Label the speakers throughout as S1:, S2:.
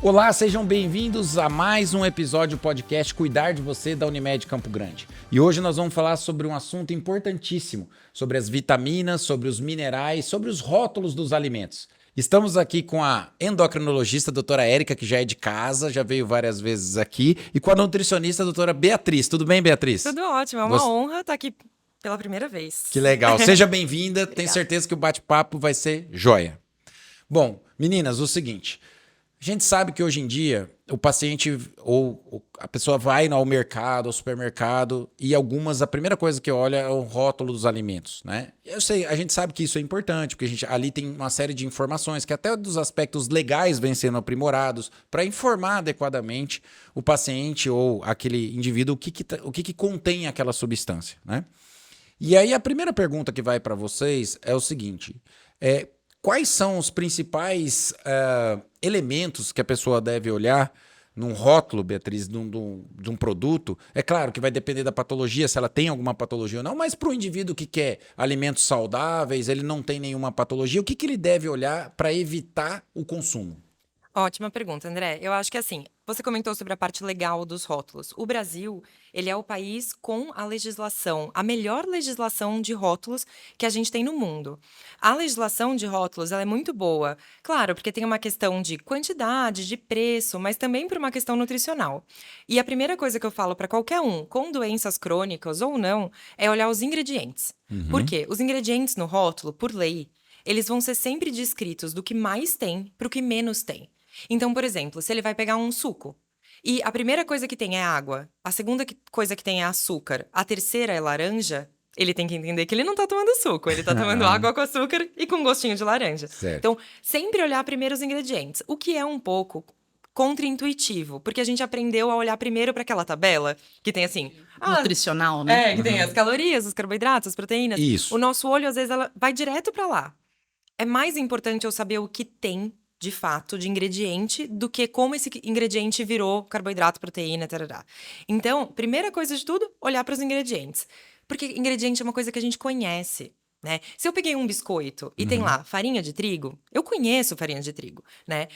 S1: Olá, sejam bem-vindos a mais um episódio do podcast Cuidar de Você da Unimed Campo Grande. E hoje nós vamos falar sobre um assunto importantíssimo, sobre as vitaminas, sobre os minerais, sobre os rótulos dos alimentos. Estamos aqui com a endocrinologista, doutora Érica, que já é de casa, já veio várias vezes aqui, e com a nutricionista, doutora Beatriz. Tudo bem, Beatriz?
S2: Tudo ótimo, é uma honra estar aqui pela primeira vez.
S1: Que legal, seja bem-vinda, tenho certeza que o bate-papo vai ser joia. Bom, meninas, o seguinte... A gente sabe que hoje em dia o paciente ou a pessoa vai ao mercado, ao supermercado e a primeira coisa que olha é o rótulo dos alimentos, né? Eu sei, a gente sabe que isso é importante, porque ali tem uma série de informações que até dos aspectos legais vêm sendo aprimorados para informar adequadamente o paciente ou aquele indivíduo o que contém aquela substância, né? E aí a primeira pergunta que vai para vocês é o seguinte, quais são os principais elementos que a pessoa deve olhar num rótulo, Beatriz, de um produto? É claro que vai depender da patologia, se ela tem alguma patologia ou não, mas para o indivíduo que quer alimentos saudáveis, ele não tem nenhuma patologia, o que ele deve olhar para evitar o consumo?
S2: Ótima pergunta, André. Eu acho que assim, você comentou sobre a parte legal dos rótulos. O Brasil, ele é o país com a melhor legislação de rótulos que a gente tem no mundo. A legislação de rótulos, ela é muito boa. Claro, porque tem uma questão de quantidade, de preço, mas também por uma questão nutricional. E a primeira coisa que eu falo para qualquer um, com doenças crônicas ou não, é olhar os ingredientes. Por quê? Os ingredientes no rótulo, por lei, eles vão ser sempre descritos do que mais tem para o que menos tem. Então, por exemplo, se ele vai pegar um suco e a primeira coisa que tem é água, a segunda coisa que tem é açúcar, a terceira é laranja, ele tem que entender que ele não tá tomando suco, ele tá tomando água com açúcar e com gostinho de laranja.
S1: Certo.
S2: Então, sempre olhar primeiro os ingredientes, o que é um pouco contraintuitivo, porque a gente aprendeu a olhar primeiro para aquela tabela que tem assim...
S3: nutricional, né?
S2: Que tem as calorias, os carboidratos, as proteínas.
S1: Isso.
S2: O nosso olho, às vezes, ela vai direto para lá. É mais importante eu saber o que tem de fato, de ingrediente, do que como esse ingrediente virou carboidrato, proteína, tarará. Então, primeira coisa de tudo, olhar para os ingredientes. Porque ingrediente é uma coisa que a gente conhece, né? Se eu peguei um biscoito e tem lá farinha de trigo, eu conheço farinha de trigo, né?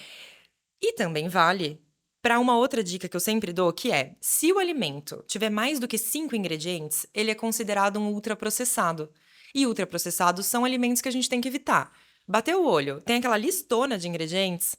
S2: E também vale para uma outra dica que eu sempre dou, que é, se o alimento tiver mais do que 5 ingredientes, ele é considerado um ultraprocessado. E ultraprocessados são alimentos que a gente tem que evitar. Bateu o olho, tem aquela listona de ingredientes,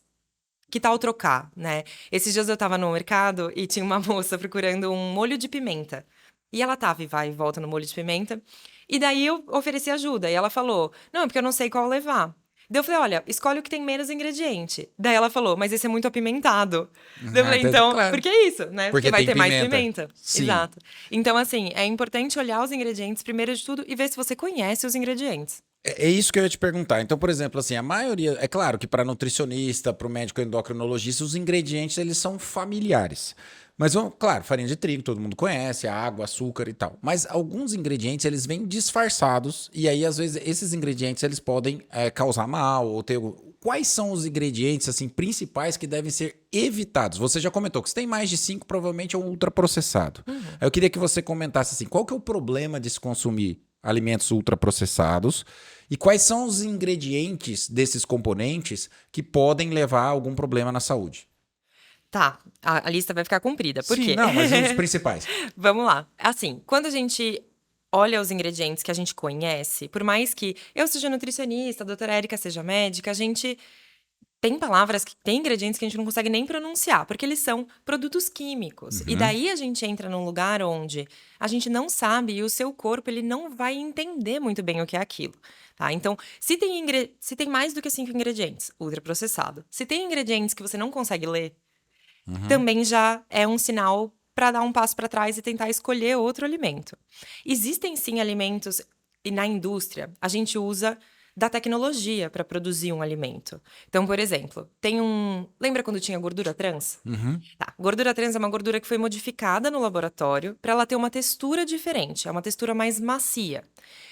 S2: que tal trocar, né? Esses dias eu tava no mercado e tinha uma moça procurando um molho de pimenta. E ela tava e vai e volta no molho de pimenta. E daí eu ofereci ajuda. E ela falou, não, é porque eu não sei qual levar. Daí eu falei, olha, escolhe o que tem menos ingrediente. Daí ela falou, mas esse é muito apimentado. Daí eu falei, então,
S1: claro.
S2: por que isso, né?
S1: Porque
S2: vai
S1: tem
S2: ter mais
S1: pimenta.
S2: pimenta.
S1: Sim.
S2: Exato. Então, assim, é importante olhar os ingredientes primeiro de tudo e ver se você conhece os ingredientes.
S1: É isso que eu ia te perguntar. Então, por exemplo, assim, a maioria... É claro que para nutricionista, para o médico endocrinologista, os ingredientes, eles são familiares. Mas, claro, farinha de trigo, todo mundo conhece, a água, açúcar e tal. Mas alguns ingredientes, eles vêm disfarçados e aí, às vezes, esses ingredientes, eles podem causar mal ou ter... Quais são os ingredientes, assim, principais que devem ser evitados? Você já comentou que se tem mais de 5, provavelmente é um ultraprocessado. Eu queria que você comentasse, assim, qual que é o problema de se consumir alimentos ultraprocessados e quais são os ingredientes desses componentes que podem levar a algum problema na saúde?
S2: Tá, a lista vai ficar comprida. Por
S1: Sim,
S2: quê?
S1: não, mas os principais.
S2: Vamos lá. Assim, quando a gente olha os ingredientes que a gente conhece, por mais que eu seja nutricionista, a doutora Érica seja médica, a gente tem palavras, tem ingredientes que a gente não consegue nem pronunciar, porque eles são produtos químicos. E daí a gente entra num lugar onde a gente não sabe e o seu corpo ele não vai entender muito bem o que é aquilo. Tá? Então, se tem mais do que 5 ingredientes, ultraprocessado. Se tem ingredientes que você não consegue ler, também já é um sinal para dar um passo para trás e tentar escolher outro alimento. Existem sim alimentos, e na indústria a gente usa da tecnologia para produzir um alimento. Então, por exemplo, lembra quando tinha gordura trans? Tá. Gordura trans é uma gordura que foi modificada no laboratório para ela ter uma textura diferente, é uma textura mais macia.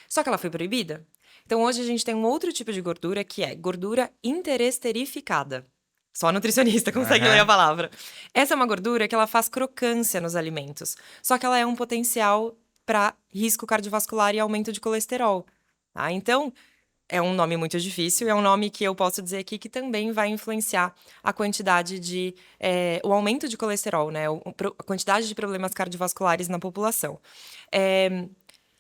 S2: Só que ela foi proibida. Então, hoje a gente tem um outro tipo de gordura que é gordura interesterificada. Só a nutricionista consegue ler a palavra. Essa é uma gordura que ela faz crocância nos alimentos. Só que ela é um potencial para risco cardiovascular e aumento de colesterol. Tá? Então, é um nome muito difícil, é um nome que eu posso dizer aqui que também vai influenciar a quantidade de, o aumento de colesterol, né? A quantidade de problemas cardiovasculares na população.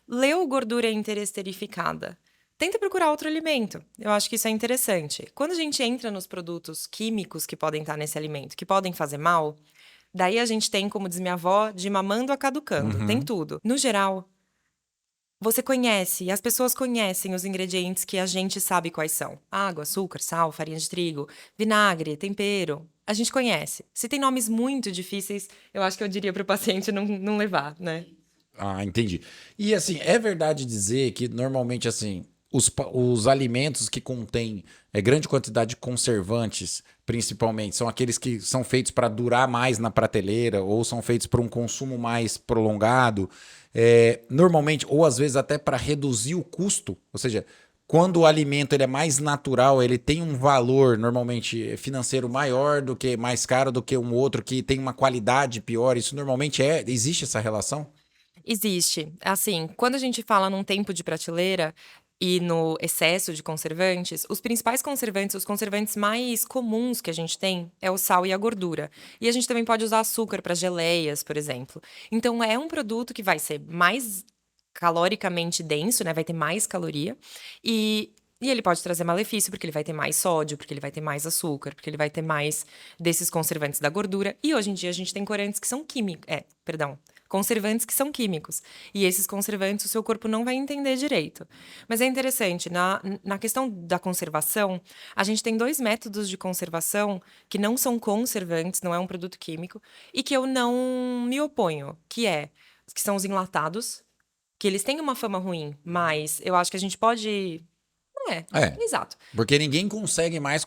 S2: Leu gordura interesterificada. Tenta procurar outro alimento. Eu acho que isso é interessante. Quando a gente entra nos produtos químicos que podem estar nesse alimento, que podem fazer mal, daí a gente tem, como diz minha avó, de mamando a caducando. Tem tudo. No geral, você conhece, e as pessoas conhecem os ingredientes que a gente sabe quais são. Água, açúcar, sal, farinha de trigo, vinagre, tempero. A gente conhece. Se tem nomes muito difíceis, eu acho que eu diria para o paciente não levar, né?
S1: Ah, entendi. E assim, é verdade dizer que normalmente assim, os alimentos que contêm grande quantidade de conservantes, principalmente, são aqueles que são feitos para durar mais na prateleira ou são feitos para um consumo mais prolongado, normalmente, ou às vezes até para reduzir o custo, ou seja, quando o alimento ele é mais natural, ele tem um valor normalmente financeiro maior do que mais caro do que um outro que tem uma qualidade pior. Isso normalmente existe essa relação?
S2: Existe. Assim, quando a gente fala num tempo de prateleira e no excesso de conservantes, os principais conservantes, os conservantes mais comuns que a gente tem é o sal e a gordura. E a gente também pode usar açúcar para geleias, por exemplo. Então é um produto que vai ser mais caloricamente denso, né? Vai ter mais caloria e ele pode trazer malefício porque ele vai ter mais sódio, porque ele vai ter mais açúcar, porque ele vai ter mais desses conservantes da gordura. E hoje em dia a gente tem corantes que são químicos, conservantes que são químicos. E esses conservantes o seu corpo não vai entender direito. Mas é interessante, na questão da conservação, a gente tem 2 métodos de conservação que não são conservantes, não é um produto químico, e que eu não me oponho, que são os enlatados, que eles têm uma fama ruim, mas eu acho que a gente pode. Exato.
S1: Porque ninguém consegue mais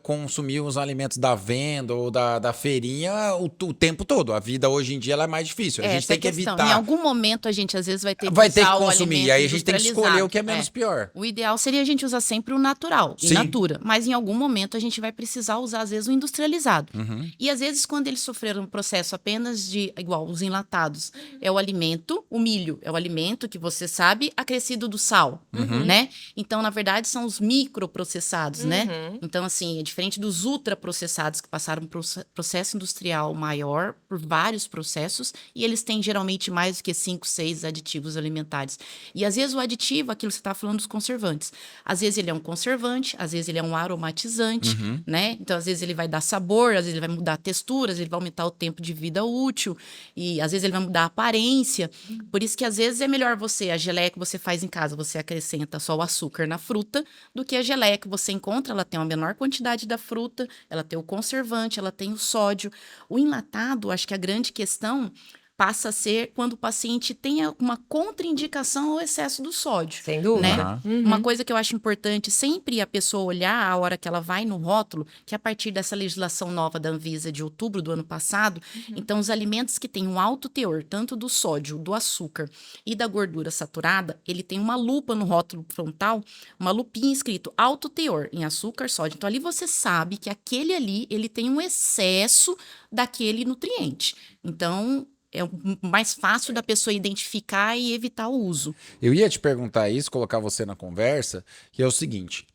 S1: consumir os alimentos da venda ou da feirinha o tempo todo. A vida hoje em dia ela é mais difícil. A gente
S3: Essa é
S1: tem que
S3: questão.
S1: evitar.
S3: Em algum momento a gente às vezes vai ter que
S1: Vai ter que
S3: usar o
S1: consumir.
S3: alimento
S1: E aí a gente tem que escolher o que é
S3: industrializado.
S1: menos pior.
S3: O ideal seria a gente usar sempre o natural, in
S1: Sim.
S3: natura. Mas em algum momento a gente vai precisar usar, às vezes, o industrializado.
S1: Uhum.
S3: E às vezes, quando eles sofreram um processo apenas de, igual os enlatados, é o alimento, o milho é o alimento que você sabe, acrescido do sal, né? Então, na verdade, são os microprocessados, né? Então, assim, é diferente dos ultraprocessados que passaram por um processo industrial maior, por vários processos, e eles têm geralmente mais do que 5, 6 aditivos alimentares. E às vezes o aditivo, aquilo que você está falando dos conservantes, às vezes ele é um conservante, às vezes ele é um aromatizante, né? Então, às vezes ele vai dar sabor, às vezes ele vai mudar a textura, às vezes ele vai aumentar o tempo de vida útil, e às vezes ele vai mudar a aparência. Por isso que às vezes é melhor a geleia que você faz em casa, você acrescenta só o açúcar na fruta, do que a geleia que você encontra, ela tem uma menor quantidade da fruta, ela tem o conservante, ela tem o sódio. O enlatado, acho que a grande questão passa a ser quando o paciente tenha uma contraindicação ao excesso do sódio.
S2: Sem dúvida.
S3: Né? Uma coisa que eu acho importante sempre a pessoa olhar a hora que ela vai no rótulo, que a partir dessa legislação nova da Anvisa de outubro do ano passado, então os alimentos que têm um alto teor, tanto do sódio, do açúcar e da gordura saturada, ele tem uma lupa no rótulo frontal, uma lupinha escrito alto teor em açúcar, sódio. Então ali você sabe que aquele ali, ele tem um excesso daquele nutriente. Então é mais fácil da pessoa identificar e evitar o uso.
S1: Eu ia te perguntar isso, colocar você na conversa, que é o seguinte: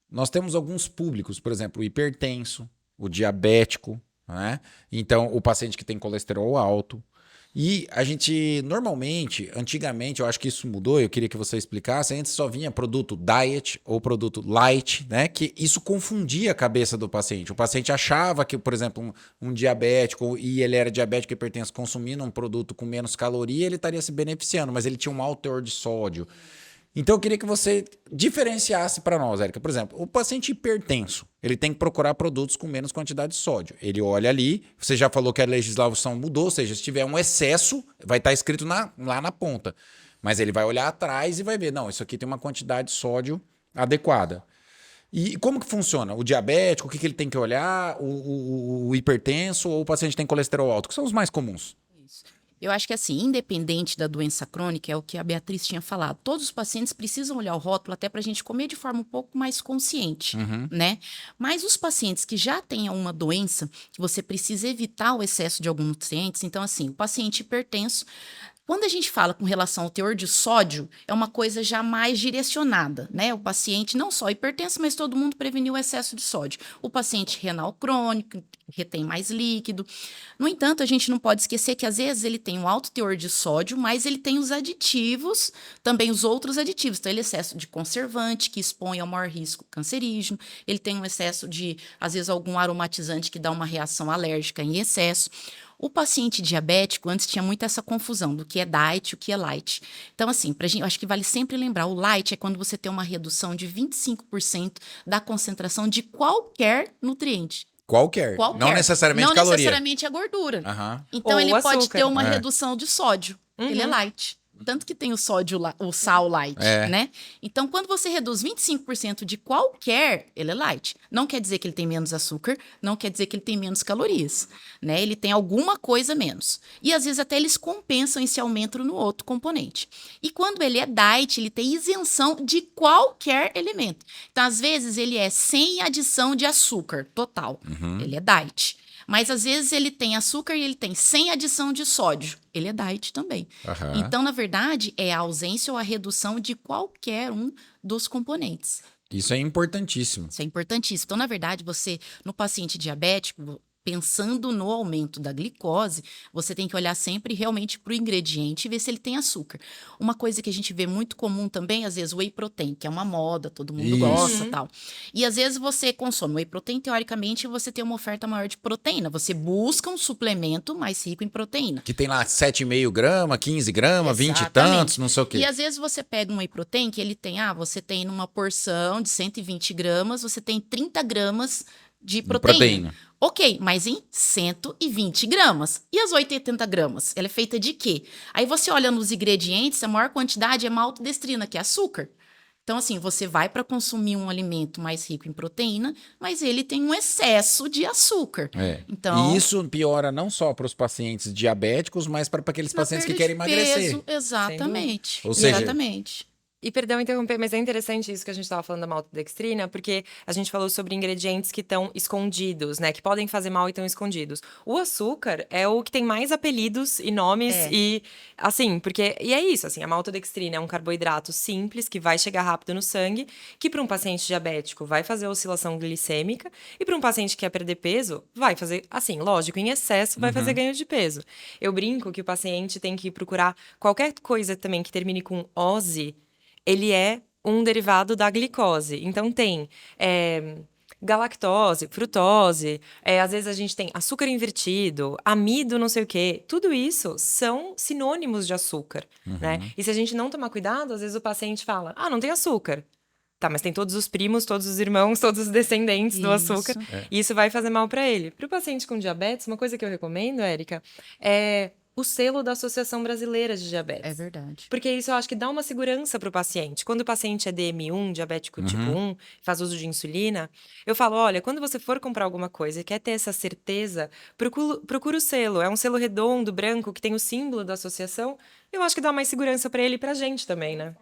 S1: nós temos alguns públicos, por exemplo, o hipertenso, o diabético, né? Então, o paciente que tem colesterol alto. E a gente, normalmente, antigamente, eu acho que isso mudou, eu queria que você explicasse, antes só vinha produto diet ou produto light, né? Que isso confundia a cabeça do paciente. O paciente achava que, por exemplo, um diabético, e ele era diabético e hipertenso, consumindo um produto com menos caloria, ele estaria se beneficiando, mas ele tinha um alto teor de sódio. Então eu queria que você diferenciasse para nós, Érica. Por exemplo, o paciente hipertenso, ele tem que procurar produtos com menos quantidade de sódio. Ele olha ali, você já falou que a legislação mudou, ou seja, se tiver um excesso, vai estar escrito lá na ponta. Mas ele vai olhar atrás e vai ver, não, isso aqui tem uma quantidade de sódio adequada. E como que funciona? O diabético, o que ele tem que olhar? O hipertenso ou o paciente tem colesterol alto? Que são os mais comuns?
S3: Eu acho que assim, independente da doença crônica, é o que a Beatriz tinha falado. Todos os pacientes precisam olhar o rótulo até para a gente comer de forma um pouco mais consciente, né? Mas os pacientes que já têm uma doença, que você precisa evitar o excesso de alguns nutrientes, então assim, o paciente hipertenso, Quando a gente fala com relação ao teor de sódio, é uma coisa já mais direcionada, né? O paciente não só hipertenso, mas todo mundo preveniu o excesso de sódio. O paciente renal crônico retém mais líquido. No entanto, a gente não pode esquecer que às vezes ele tem um alto teor de sódio, mas ele tem os aditivos, também os outros aditivos. Então, ele excesso de conservante, que expõe ao maior risco cancerígeno. Ele tem um excesso de, às vezes, algum aromatizante que dá uma reação alérgica em excesso. O paciente diabético, antes tinha muito essa confusão do que é diet e o que é light. Então, assim, eu acho que vale sempre lembrar, o light é quando você tem uma redução de 25% da concentração de qualquer nutriente.
S1: Qualquer. Não necessariamente caloria.
S3: Não necessariamente a gordura.
S1: Aham.
S3: Então,
S2: Ou
S3: ele
S2: o
S3: pode
S2: açúcar.
S3: ter uma redução de sódio. Ele é light. Tanto que tem o sódio, o sal light, né? Então, quando você reduz 25% de qualquer, ele é light. Não quer dizer que ele tem menos açúcar, não quer dizer que ele tem menos calorias, né? Ele tem alguma coisa menos. E, às vezes, até eles compensam esse aumento no outro componente. E quando ele é diet, ele tem isenção de qualquer elemento. Então, às vezes, ele é sem adição de açúcar total. Ele é diet. Mas, às vezes, ele tem açúcar e ele tem sem adição de sódio. Ele é diet também. Então, na verdade, é a ausência ou a redução de qualquer um dos componentes.
S1: Isso é importantíssimo.
S3: Isso é importantíssimo. Então, na verdade, você, no paciente diabético, pensando no aumento da glicose, você tem que olhar sempre realmente para o ingrediente e ver se ele tem açúcar. Uma coisa que a gente vê muito comum também, às vezes, o whey protein, que é uma moda, todo mundo gosta e tal. E às vezes você consome whey protein, teoricamente, você tem uma oferta maior de proteína. Você busca um suplemento mais rico em proteína.
S1: Que tem lá 7,5 gramas, 15 gramas, 20 e
S3: Exatamente.
S1: tantos, não sei o quê.
S3: E às vezes você pega um whey protein que ele tem, você tem numa porção de 120 gramas, você tem 30 gramas de proteína. Ok, mas em 120 gramas. E as 80 gramas? Ela é feita de quê? Aí você olha nos ingredientes, a maior quantidade é maltodextrina, que é açúcar. Então, assim, você vai para consumir um alimento mais rico em proteína, mas ele tem um excesso de açúcar. Então,
S1: E isso piora não só para os pacientes diabéticos, mas para aqueles pacientes que querem emagrecer.
S3: Peso, exatamente.
S1: Ou seja,
S3: exatamente.
S2: E perdão interromper, mas é interessante isso que a gente estava falando da maltodextrina, porque a gente falou sobre ingredientes que estão escondidos, né? Que podem fazer mal e estão escondidos. O açúcar é o que tem mais apelidos e nomes e, assim, porque... E é isso, assim, a maltodextrina é um carboidrato simples que vai chegar rápido no sangue, que para um paciente diabético vai fazer oscilação glicêmica e para um paciente que quer perder peso, vai fazer, assim, lógico, em excesso vai fazer ganho de peso. Eu brinco que o paciente tem que procurar qualquer coisa também que termine com ose, ele é um derivado da glicose. Então, tem galactose, frutose, às vezes a gente tem açúcar invertido, amido, não sei o quê. Tudo isso são sinônimos de açúcar, né? E se a gente não tomar cuidado, às vezes o paciente fala, não tem açúcar. Tá, mas tem todos os primos, todos os irmãos, todos os descendentes do açúcar. E isso vai fazer mal para ele. Para o paciente com diabetes, uma coisa que eu recomendo, Érica, é o selo da Associação Brasileira de Diabetes.
S3: É verdade.
S2: Porque isso eu acho que dá uma segurança para o paciente. Quando o paciente é DM1, diabético tipo 1, faz uso de insulina, eu falo, olha, quando você for comprar alguma coisa e quer ter essa certeza, procura o selo. É um selo redondo, branco, que tem o símbolo da associação. Eu acho que dá mais segurança para ele e para a gente também, né?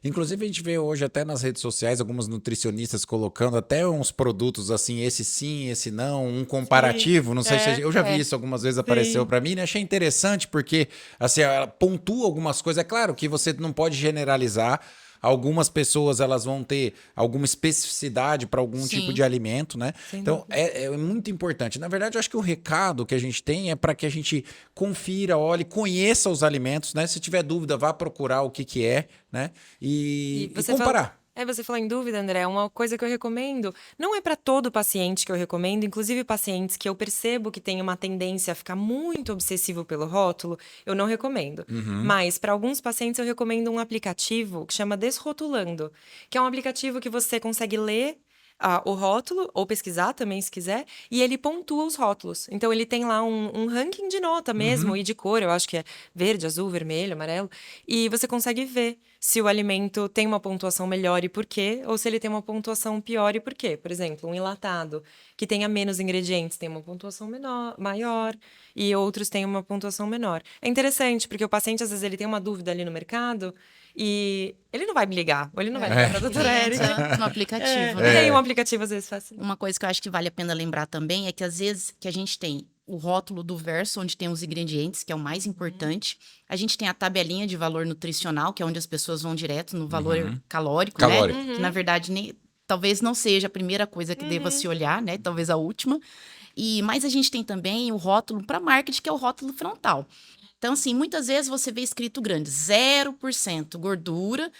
S1: Inclusive a gente vê hoje até nas redes sociais algumas nutricionistas colocando até uns produtos assim, esse sim, esse não, um comparativo, não sei se eu já vi isso algumas vezes, apareceu para mim, né? Achei interessante porque assim, ela pontua algumas coisas, é claro que você não pode generalizar. Algumas pessoas elas vão ter alguma especificidade para algum tipo de alimento, né? Então é muito importante. Na verdade, eu acho que o recado que a gente tem é para que a gente confira, olhe, conheça os alimentos, né? Se tiver dúvida, vá procurar o que é, né? E comparar.
S2: Você falou em dúvida, André, uma coisa que eu recomendo, não é para todo paciente que eu recomendo, inclusive pacientes que eu percebo que tem uma tendência a ficar muito obsessivo pelo rótulo, eu não recomendo. Mas para alguns pacientes eu recomendo um aplicativo que chama Desrotulando, que é um aplicativo que você consegue ler o rótulo, ou pesquisar também, se quiser, e ele pontua os rótulos. Então, ele tem lá um ranking de nota mesmo, e de cor, eu acho que é verde, azul, vermelho, amarelo, e você consegue ver se o alimento tem uma pontuação melhor e por quê, ou se ele tem uma pontuação pior e por quê. Por exemplo, um enlatado que tenha menos ingredientes tem uma pontuação maior, e outros têm uma pontuação menor. É interessante, porque o paciente, às vezes, ele tem uma dúvida ali no mercado, e ele não vai me ligar, ou ele não vai ligar para a doutora Érica.
S3: No aplicativo,
S2: né? E aí um aplicativo às vezes faz.
S3: Uma coisa que eu acho que vale a pena lembrar também é que às vezes que a gente tem o rótulo do verso, onde tem os ingredientes, que é o mais importante. A gente tem a tabelinha de valor nutricional, que é onde as pessoas vão direto no valor calórico,
S1: Calórico.
S3: né? Que, na verdade, talvez não seja a primeira coisa que deva se olhar, né? Talvez a última. Mas a gente tem também o rótulo para marketing, que é o rótulo frontal. Então, assim, muitas vezes você vê escrito grande, 0% gordura,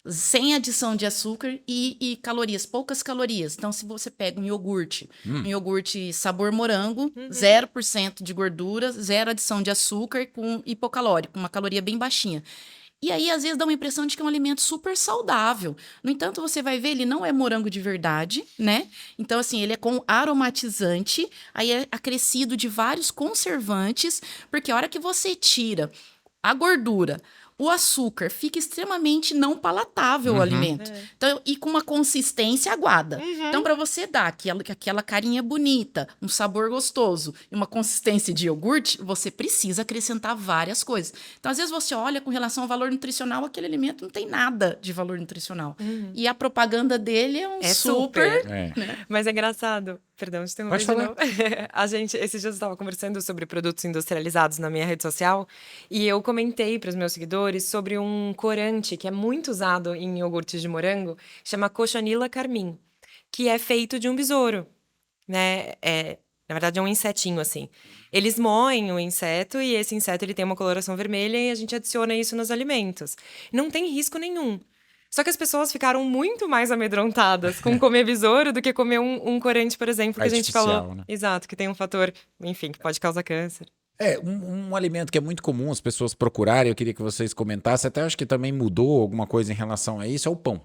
S3: sem adição de açúcar e calorias, poucas calorias. Então, se você pega um iogurte sabor morango, 0% de gordura, zero adição de açúcar com hipocalórico, uma caloria bem baixinha. E aí, às vezes, dá uma impressão de que é um alimento super saudável. No entanto, você vai ver, ele não é morango de verdade, né? Então, assim, ele é com aromatizante, aí é acrescido de vários conservantes, porque a hora que você tira a gordura, o açúcar, fica extremamente não palatável o alimento. Então, e com uma consistência aguada. Então, para você dar aquela carinha bonita, um sabor gostoso e uma consistência de iogurte, você precisa acrescentar várias coisas. Então, às vezes você olha com relação ao valor nutricional, aquele alimento não tem nada de valor nutricional. E a propaganda dele é
S2: É
S3: super.
S2: super. Mas é engraçado. Perdão, te interromper
S1: Pode falar.
S2: de novo. Esses dias eu estava conversando sobre produtos industrializados na minha rede social e eu comentei para os meus seguidores sobre um corante que é muito usado em iogurtes de morango, chama Cochonilla carmine, que é feito de um besouro, né? Na verdade, é um insetinho, assim. Eles moem o inseto e esse inseto ele tem uma coloração vermelha e a gente adiciona isso nos alimentos. Não tem risco nenhum. Só que as pessoas ficaram muito mais amedrontadas com comer besouro do que comer um corante, por exemplo, que a gente
S1: Artificial,
S2: falou.
S1: né?
S2: Exato, que tem um fator, enfim, que pode causar câncer.
S1: Um alimento que é muito comum as pessoas procurarem, eu queria que vocês comentassem, até acho que também mudou alguma coisa em relação a isso, é o pão.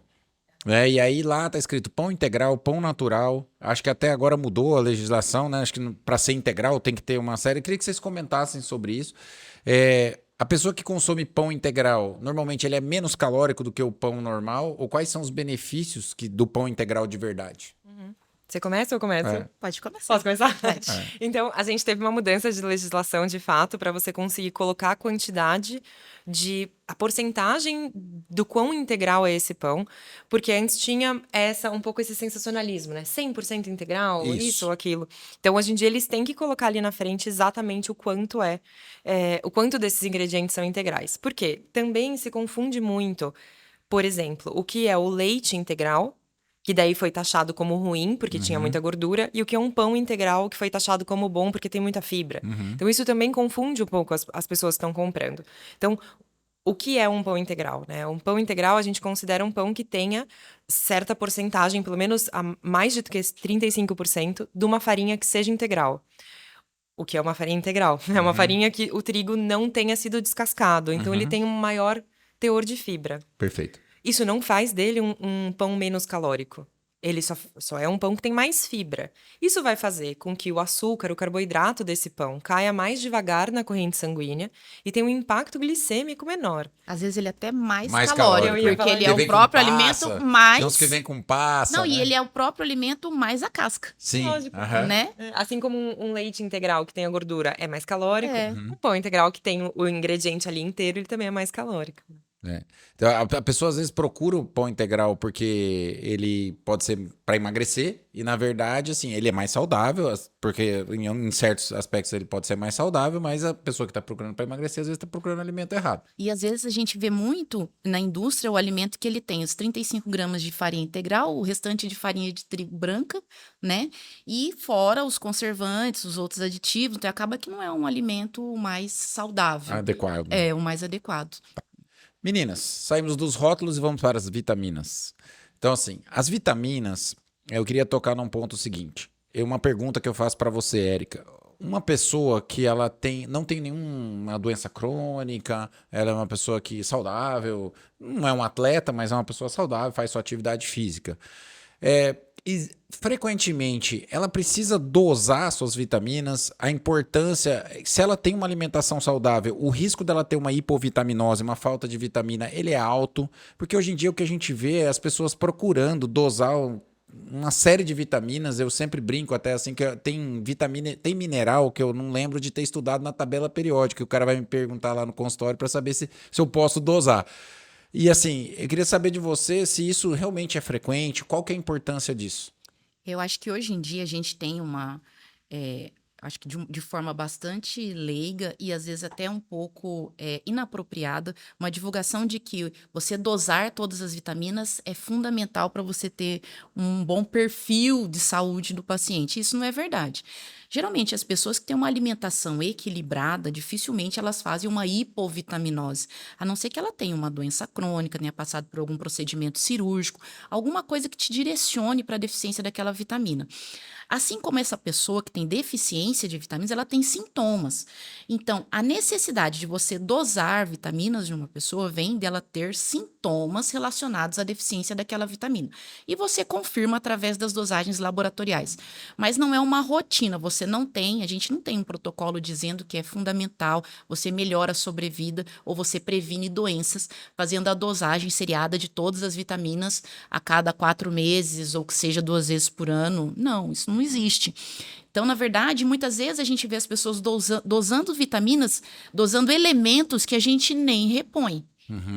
S1: E aí lá tá escrito pão integral, pão natural. Acho que até agora mudou a legislação, né? Acho que para ser integral tem que ter uma série. Eu queria que vocês comentassem sobre isso. A pessoa que consome pão integral, normalmente ele é menos calórico do que o pão normal? Ou quais são os benefícios do pão integral de verdade?
S2: Você começa ou eu começo?
S3: Pode começar.
S2: Posso começar?
S3: Pode.
S2: Então, a gente teve uma mudança de legislação, de fato, para você conseguir colocar a quantidade a porcentagem do quão integral é esse pão, porque antes tinha um pouco esse sensacionalismo, né? 100% integral, isso ou aquilo. Então, hoje em dia, eles têm que colocar ali na frente exatamente o quanto o quanto desses ingredientes são integrais. Por quê? Também se confunde muito, por exemplo, o que é o leite integral, que daí foi taxado como ruim, porque tinha muita gordura, e o que é um pão integral, que foi taxado como bom, porque tem muita fibra. Então, isso também confunde um pouco as pessoas que estão comprando. Então, o que é um pão integral, né? Um pão integral, a gente considera um pão que tenha certa porcentagem, pelo menos mais de 35%, de uma farinha que seja integral. O que é uma farinha integral? É uma farinha que o trigo não tenha sido descascado. Então, ele tem um maior teor de fibra.
S1: Perfeito.
S2: Isso não faz dele um pão menos calórico. Ele só é um pão que tem mais fibra. Isso vai fazer com que o açúcar, o carboidrato desse pão caia mais devagar na corrente sanguínea e tenha um impacto glicêmico menor.
S3: Às vezes ele é até mais
S1: calórico,
S3: calórico, porque ele é
S1: vem
S3: o
S1: com
S3: próprio
S1: passa,
S3: alimento mais...
S1: Tem uns que vem com passa.
S3: Não,
S1: né?
S3: e ele é o próprio alimento mais a casca.
S1: Sim.
S2: Lógico.
S3: Né?
S2: Assim como um leite integral que tem a gordura é mais calórico,
S3: É.
S2: um pão integral que tem o ingrediente ali inteiro, ele também é mais calórico.
S1: Então, a pessoa às vezes procura o pão integral porque ele pode ser para emagrecer e na verdade assim ele é mais saudável, porque em certos aspectos ele pode ser mais saudável, mas a pessoa que está procurando para emagrecer às vezes está procurando alimento errado.
S3: E às vezes a gente vê muito na indústria o alimento que ele tem os 35 gramas de farinha integral, o restante de farinha de trigo branca, né? E fora os conservantes, os outros aditivos, então acaba que não é um alimento mais saudável.
S1: Adequado.
S3: É, o mais adequado.
S1: Meninas, saímos dos rótulos e vamos para as vitaminas. Então, assim, as vitaminas, eu queria tocar num ponto seguinte. Uma pergunta que eu faço para você, Érica. Uma pessoa que ela não tem nenhuma doença crônica, ela é uma pessoa que saudável, não é um atleta, mas é uma pessoa saudável, faz sua atividade física. E frequentemente, ela precisa dosar suas vitaminas, a importância, se ela tem uma alimentação saudável, o risco dela ter uma hipovitaminose, uma falta de vitamina, ele é alto, porque hoje em dia o que a gente vê é as pessoas procurando dosar uma série de vitaminas. Eu sempre brinco até assim que tem vitamina, tem mineral que eu não lembro de ter estudado na tabela periódica, o cara vai me perguntar lá no consultório para saber se eu posso dosar. E assim, eu queria saber de você se isso realmente é frequente, qual que é a importância disso?
S3: Eu acho que hoje em dia a gente tem acho que de forma bastante leiga e às vezes até um pouco inapropriada, uma divulgação de que você dosar todas as vitaminas é fundamental para você ter um bom perfil de saúde do paciente. Isso não é verdade. Geralmente, as pessoas que têm uma alimentação equilibrada, dificilmente elas fazem uma hipovitaminose, a não ser que ela tenha uma doença crônica, tenha passado por algum procedimento cirúrgico, alguma coisa que te direcione para a deficiência daquela vitamina. Assim como essa pessoa que tem deficiência de vitaminas, ela tem sintomas. Então, a necessidade de você dosar vitaminas de uma pessoa vem dela ter sintomas relacionados à deficiência daquela vitamina. E você confirma através das dosagens laboratoriais. Mas não é uma rotina, a gente não tem um protocolo dizendo que é fundamental, você melhora a sobrevida ou você previne doenças fazendo a dosagem seriada de todas as vitaminas a cada 4 meses ou que seja 2 vezes por ano. Não, isso não existe. Então, na verdade, muitas vezes a gente vê as pessoas dosando vitaminas, dosando elementos que a gente nem repõe.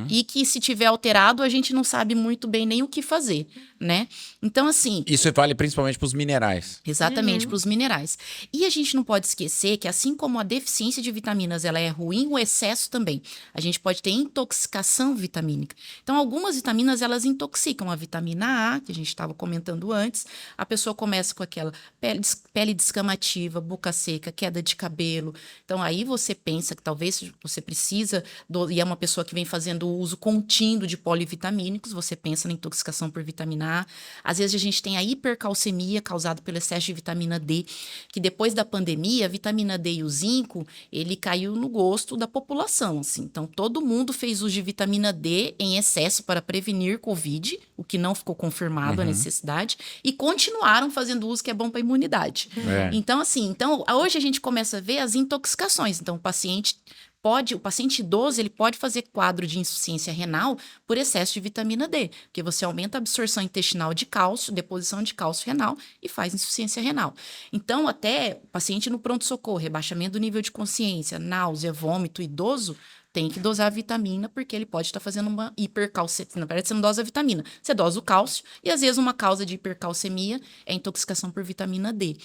S3: E que, se tiver alterado, a gente não sabe muito bem nem o que fazer, né? Então, assim...
S1: Isso vale principalmente para os minerais.
S3: Exatamente, para os minerais. E a gente não pode esquecer que, assim como a deficiência de vitaminas ela é ruim, o excesso também. A gente pode ter intoxicação vitamínica. Então, algumas vitaminas, elas intoxicam. A vitamina A, que a gente estava comentando antes, a pessoa começa com aquela pele descamativa, boca seca, queda de cabelo. Então, aí você pensa que talvez você precisa, e é uma pessoa que vem fazendo o uso contínuo de polivitamínicos, você pensa na intoxicação por vitamina A. Às vezes a gente tem a hipercalcemia causada pelo excesso de vitamina D, que depois da pandemia, a vitamina D e o zinco, ele caiu no gosto da população, assim. Então, todo mundo fez uso de vitamina D em excesso para prevenir Covid, o que não ficou confirmado a necessidade, e continuaram fazendo uso que é bom para a imunidade. Então, assim, hoje a gente começa a ver as intoxicações. Então, o paciente idoso, ele pode fazer quadro de insuficiência renal por excesso de vitamina D, porque você aumenta a absorção intestinal de cálcio, deposição de cálcio renal e faz insuficiência renal. Então, até o paciente no pronto-socorro, rebaixamento do nível de consciência, náusea, vômito, idoso, tem que dosar a vitamina, porque ele pode estar fazendo uma hipercalcemia. Na verdade, você não dosa a vitamina, você dosa o cálcio, e às vezes uma causa de hipercalcemia é intoxicação por vitamina D.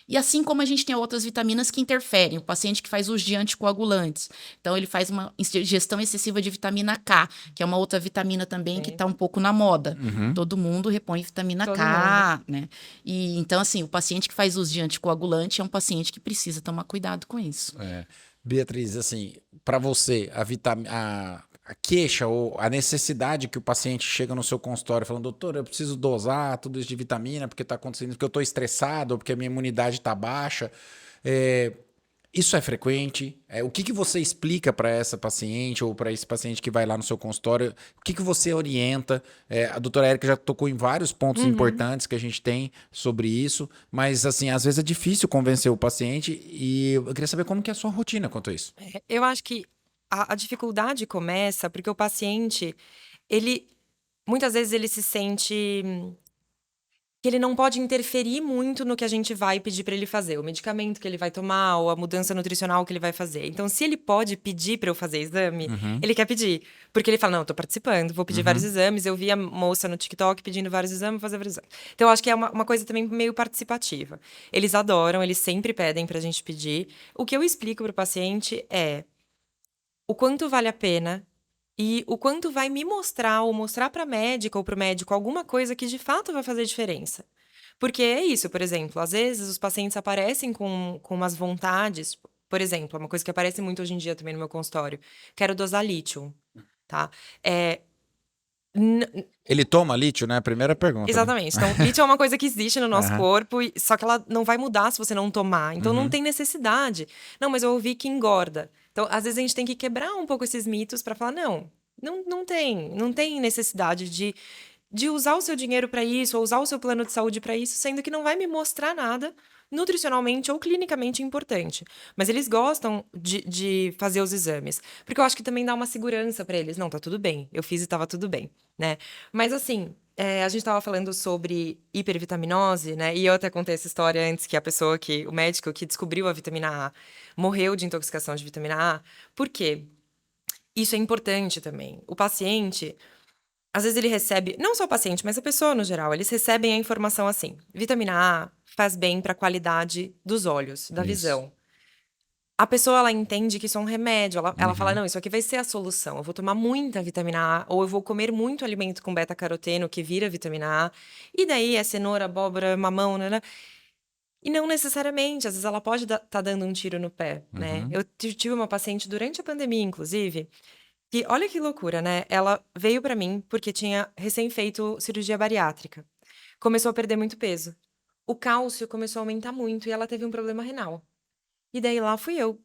S3: E assim como a gente tem outras vitaminas que interferem, o paciente que faz uso de anticoagulantes, então ele faz uma ingestão excessiva de vitamina K, que é uma outra vitamina também que está um pouco na moda. Todo mundo repõe vitamina K, né? E então, assim, o paciente que faz uso de anticoagulante é um paciente que precisa tomar cuidado com isso.
S1: Beatriz, assim, para você, a queixa ou a necessidade que o paciente chega no seu consultório falando, doutor, eu preciso dosar tudo isso de vitamina porque está acontecendo, porque eu estou estressado ou porque a minha imunidade está baixa. Isso é frequente? O que você explica para essa paciente ou para esse paciente que vai lá no seu consultório? O que você orienta? A doutora Érica já tocou em vários pontos importantes que a gente tem sobre isso, mas assim, às vezes é difícil convencer o paciente e eu queria saber como que é a sua rotina quanto a isso.
S2: Eu acho que a dificuldade começa porque o paciente, muitas vezes ele se sente que ele não pode interferir muito no que a gente vai pedir para ele fazer, o medicamento que ele vai tomar ou a mudança nutricional que ele vai fazer. Então, se ele pode pedir para eu fazer exame, ele quer pedir. Porque ele fala, não, eu tô participando, vou pedir vários exames. Eu vi a moça no TikTok pedindo vários exames, vou fazer vários exames. Então, eu acho que é uma coisa também meio participativa. Eles adoram, eles sempre pedem pra gente pedir. O que eu explico pro paciente é o quanto vale a pena e o quanto vai me mostrar ou mostrar para a médica ou para o médico alguma coisa que de fato vai fazer diferença. Porque é isso, por exemplo, às vezes os pacientes aparecem com umas vontades, por exemplo, uma coisa que aparece muito hoje em dia também no meu consultório, quero dosar lítio, tá?
S1: Ele toma lítio, né? A primeira pergunta.
S2: Exatamente. Né? Então, lítio é uma coisa que existe no nosso corpo, só que ela não vai mudar se você não tomar. Então, não tem necessidade. Não, mas eu ouvi que engorda. Então, às vezes a gente tem que quebrar um pouco esses mitos para falar, não tem necessidade de usar o seu dinheiro para isso, ou usar o seu plano de saúde para isso, sendo que não vai me mostrar nada nutricionalmente ou clinicamente importante. Mas eles gostam de fazer os exames. Porque eu acho que também dá uma segurança para eles. Não, tá tudo bem. Eu fiz e tava tudo bem, né? Mas assim, a gente tava falando sobre hipervitaminose, né? E eu até contei essa história antes, que o médico que descobriu a vitamina A morreu de intoxicação de vitamina A. Por quê? Isso é importante também. O paciente... às vezes ele recebe, não só o paciente, mas a pessoa no geral, eles recebem a informação assim: vitamina A faz bem para a qualidade dos olhos, da
S1: Isso.
S2: visão. A pessoa, ela entende que isso é um remédio. Ela fala,
S1: Uhum.
S2: não, isso aqui vai ser a solução. Eu vou tomar muita vitamina A, ou eu vou comer muito alimento com beta-caroteno, que vira vitamina A. E daí é cenoura, abóbora, mamão, né? E não necessariamente. Às vezes ela pode estar dando um tiro no pé, né?
S1: Uhum.
S2: Eu tive uma paciente durante a pandemia, inclusive, que, olha que loucura, né? Ela veio pra mim porque tinha recém feito cirurgia bariátrica. Começou a perder muito peso. O cálcio começou a aumentar muito e ela teve um problema renal. E daí lá fui eu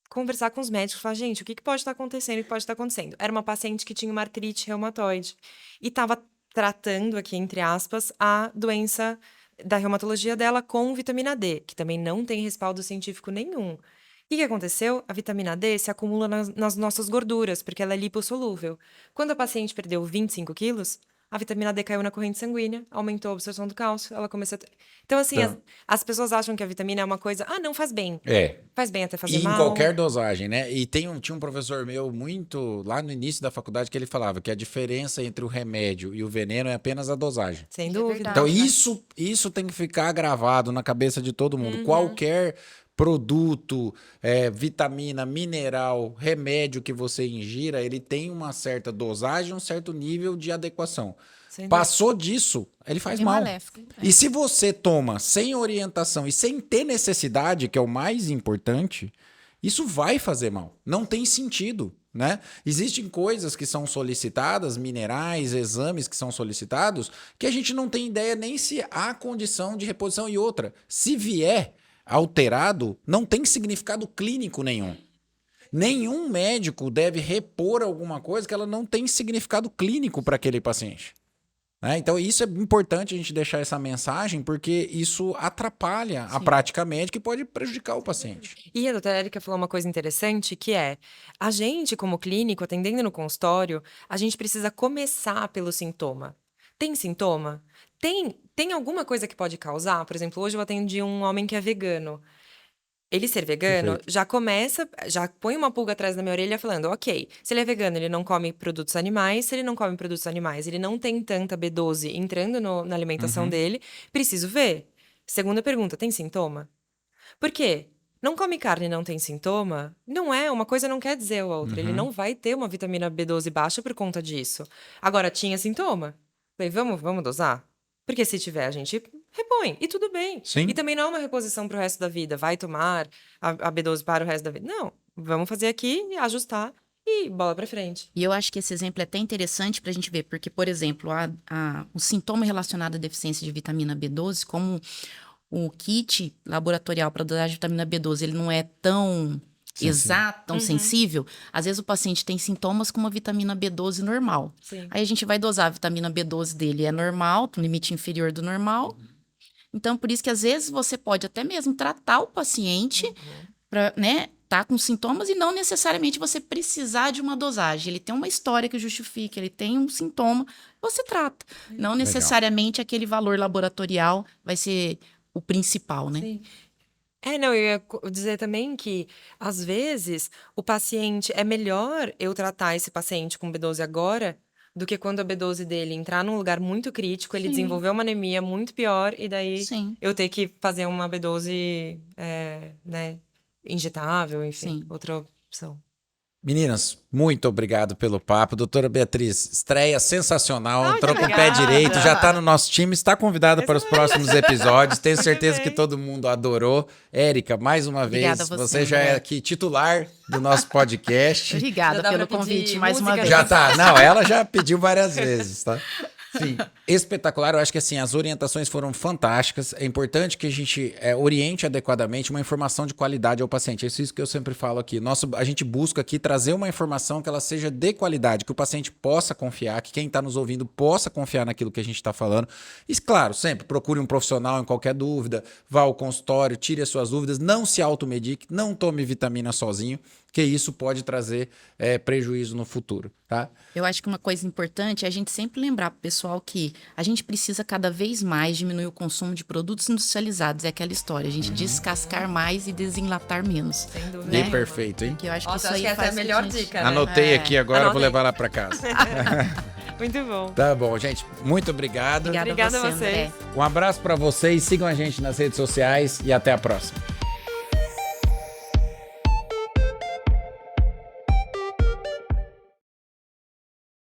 S2: conversar com os médicos, falar, gente, o que pode estar acontecendo? O que pode estar acontecendo? Era uma paciente que tinha uma artrite reumatoide e estava tratando aqui, entre aspas, a doença da reumatologia dela com vitamina D, que também não tem respaldo científico nenhum. O que aconteceu? A vitamina D se acumula nas nossas gorduras, porque ela é lipossolúvel. Quando a paciente perdeu 25 quilos, a vitamina D caiu na corrente sanguínea, aumentou a absorção do cálcio, ela começou a ter... Então, assim,
S1: Então-
S2: as pessoas acham que a vitamina é uma coisa, não faz bem.
S1: É.
S2: Faz bem até fazer
S1: E em
S2: mal.
S1: qualquer dosagem, né? E tinha um professor meu muito lá no início da faculdade que ele falava que a diferença entre o remédio e o veneno é apenas a dosagem.
S2: Sem
S3: É
S2: dúvida.
S3: verdade.
S1: Então
S3: né?
S1: isso tem que ficar gravado na cabeça de todo mundo.
S2: Uhum.
S1: Qualquer produto, vitamina, mineral, remédio que você ingira, ele tem uma certa dosagem, um certo nível de adequação.
S2: Sem dúvida.
S1: Passou disso, ele faz
S3: É
S1: mal.
S3: maléfico.
S1: E se você toma sem orientação e sem ter necessidade, que é o mais importante, isso vai fazer mal. Não tem sentido, né? Existem coisas que são solicitadas, minerais, exames que são solicitados, que a gente não tem ideia nem se há condição de reposição. E outra, se vier alterado, não tem significado clínico nenhum. Nenhum médico deve repor alguma coisa que ela não tem significado clínico para aquele paciente. Né? Então, isso é importante a gente deixar essa mensagem, porque isso atrapalha a prática médica e pode prejudicar o paciente.
S2: E a doutora Érica falou uma coisa interessante, que é, a gente, como clínico, atendendo no consultório, a gente precisa começar pelo sintoma. Tem sintoma? Tem alguma coisa que pode causar? Por exemplo, hoje eu atendi um homem que é vegano. Ele ser vegano
S1: Perfeito.
S2: já põe uma pulga atrás da minha orelha falando, ok, se ele é vegano, ele não come produtos animais, se ele não come produtos animais, ele não tem tanta B12 entrando na alimentação dele, preciso ver. Segunda pergunta, tem sintoma? Por quê? Não come carne e não tem sintoma? Não é, uma coisa não quer dizer a outra. Ele não vai ter uma vitamina B12 baixa por conta disso. Agora, tinha sintoma? Falei, vamos dosar? Porque se tiver, a gente repõe. E tudo bem.
S1: Sim.
S2: E também não é uma reposição pro resto da vida. Vai tomar a B12 para o resto da vida. Não. Vamos fazer aqui, ajustar e bola pra frente.
S3: E eu acho que esse exemplo é até interessante para a gente ver, porque, por exemplo, o sintoma relacionado à deficiência de vitamina B12, como o kit laboratorial para dosagem de vitamina B12, ele não é tão exato, tão sensível, às vezes o paciente tem sintomas com uma vitamina B12 normal.
S2: Sim.
S3: Aí a gente vai dosar a vitamina B12 dele, é normal, no limite inferior do normal. Então, por isso que às vezes você pode até mesmo tratar o paciente para, né, tá com sintomas e não necessariamente você precisar de uma dosagem. Ele tem uma história que justifica, ele tem um sintoma, você trata. Não necessariamente aquele valor laboratorial vai ser o principal, né?
S2: Sim. Não, eu ia dizer também que, às vezes, o paciente, é melhor eu tratar esse paciente com B12 agora do que quando a B12 dele entrar num lugar muito crítico, ele
S3: Sim.
S2: desenvolver uma anemia muito pior e daí
S3: Sim.
S2: eu ter que fazer uma B12, né, injetável, enfim,
S3: Sim.
S2: outra opção.
S1: Meninas, muito obrigado pelo papo. Doutora Beatriz, estreia sensacional,
S2: Ai,
S1: entrou com o pé
S2: obrigada.
S1: direito, já está no nosso time, está convidada para os próximos episódios. Tenho
S2: Muito
S1: certeza
S2: bem.
S1: que todo mundo adorou. Érica, mais uma
S3: Obrigada
S1: vez,
S3: a você,
S1: você já é
S3: André.
S1: aqui titular do nosso podcast.
S3: Obrigada
S2: Já dá
S3: pelo
S2: pra pedir
S3: convite mais uma
S2: música?
S3: vez.
S1: Já tá. Não, ela já pediu várias vezes, tá? Sim. Espetacular. Eu acho que assim, as orientações foram fantásticas. É importante que a gente oriente adequadamente uma informação de qualidade ao paciente. É isso que eu sempre falo aqui. A gente busca aqui trazer uma informação que ela seja de qualidade, que o paciente possa confiar, que quem está nos ouvindo possa confiar naquilo que a gente está falando. E, claro, sempre procure um profissional em qualquer dúvida, vá ao consultório, tire as suas dúvidas, não se automedique, não tome vitamina sozinho, que isso pode trazer prejuízo no futuro, tá?
S3: Eu acho que uma coisa importante é a gente sempre lembrar pro pessoal que a gente precisa cada vez mais diminuir o consumo de produtos industrializados. É aquela história, a gente descascar mais e desenlatar menos.
S2: Sem dúvida.
S3: Né?
S1: E perfeito, hein?
S3: Que eu acho
S2: Nossa,
S3: que
S2: acho
S3: isso
S2: que
S3: aí
S2: essa é a
S3: faz com que
S2: melhor
S3: gente-
S2: dica, né?
S1: Anotei
S3: É.
S1: aqui agora, vou
S2: Anotei.
S1: levar lá para casa.
S2: Muito bom.
S1: Tá bom, gente. Muito obrigado.
S3: Obrigada
S2: Obrigada
S3: a você,
S2: a vocês.
S3: André.
S1: Um abraço pra vocês. Sigam a gente nas redes sociais e até a próxima.